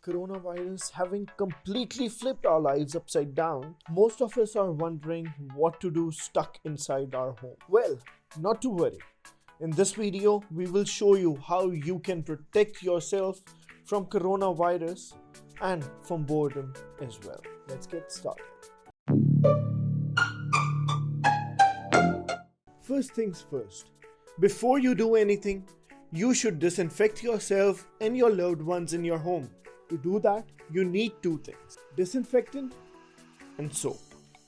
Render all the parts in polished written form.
coronavirus having completely flipped our lives upside down, most of us are wondering what to do stuck inside our home. Well, not to worry. In this video, we will show you how you can protect yourself from coronavirus and from boredom as well. Let's get started. First things first, before you do anything, you should disinfect yourself and your loved ones in your home. To do that, you need two things: disinfectant and soap.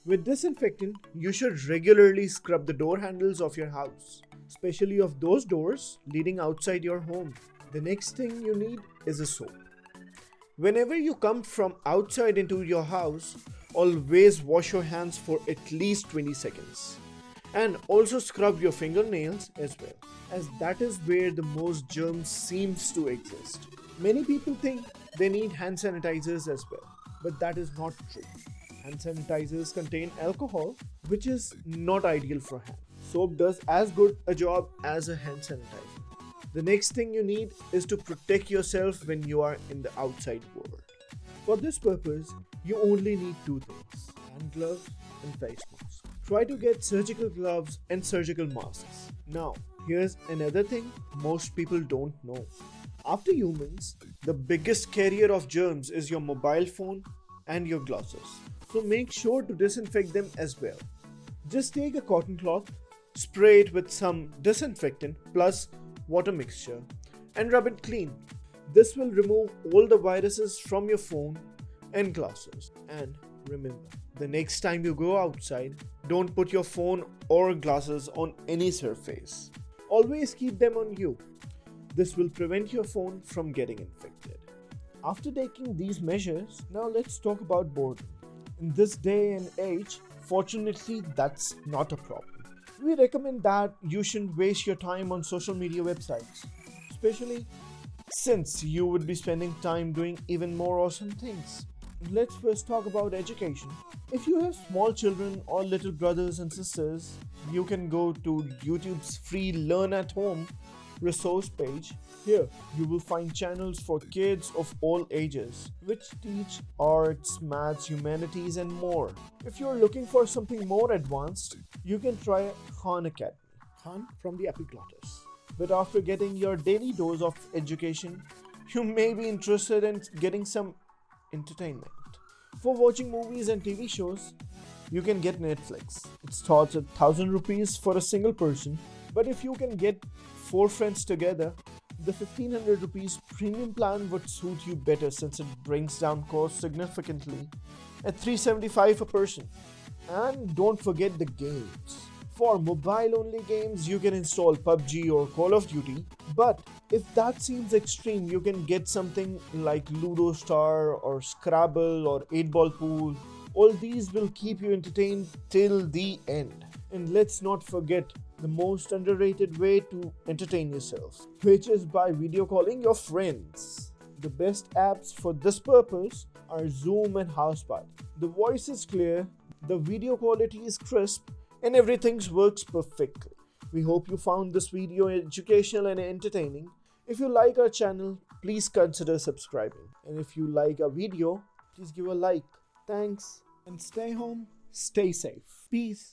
With disinfectant, you should regularly scrub the door handles of your house, especially of those doors leading outside your home. The next thing you need is a soap. Whenever you come from outside into your house, always wash your hands for at least 20 seconds. And also scrub your fingernails as well, as that is where the most germs seems to exist. Many people think they need hand sanitizers as well, but that is not true. Hand sanitizers contain alcohol, which is not ideal for hands. Soap does as good a job as a hand sanitizer. The next thing you need is to protect yourself when you are in the outside world. For this purpose, you only need two things: hand gloves and face masks. Try to get surgical gloves and surgical masks. Now, here's another thing most people don't know. After humans, the biggest carrier of germs is your mobile phone and your glasses. So make sure to disinfect them as well. Just take a cotton cloth, spray it with some disinfectant plus water mixture and rub it clean. This will remove all the viruses from your phone and glasses. And remember, the next time you go outside, don't put your phone or glasses on any surface. Always keep them on you. This will prevent your phone from getting infected. After taking these measures, now let's talk about boredom. In this day and age, fortunately, that's not a problem. We recommend that you shouldn't waste your time on social media websites, especially since you would be spending time doing even more awesome things. Let's first talk about education. If you have small children or little brothers and sisters, you can go to YouTube's free Learn at Home resource page. Here, you will find channels for kids of all ages, which teach arts, maths, humanities, and more. If you're looking for something more advanced, you can try Khan Academy, Khan from the epiglottis. But after getting your daily dose of education, you may be interested in getting some entertainment. For watching movies and TV shows, you can get Netflix. It starts at 1,000 rupees for a single person, but if you can get 4 friends together, the 1,500 rupees premium plan would suit you better since it brings down costs significantly at 375 a person. And don't forget the games. For mobile-only games, you can install PUBG or Call of Duty, but if that seems extreme, you can get something like Ludo Star or Scrabble or 8-Ball Pool. All these will keep you entertained till the end. And let's not forget the most underrated way to entertain yourself, which is by video calling your friends. The best apps for this purpose are Zoom and Houseparty. The voice is clear, the video quality is crisp, and everything works perfectly. We hope you found this video educational and entertaining. If you like our channel, please consider subscribing. And if you like our video, please give a like. Thanks, and stay home, stay safe. Peace.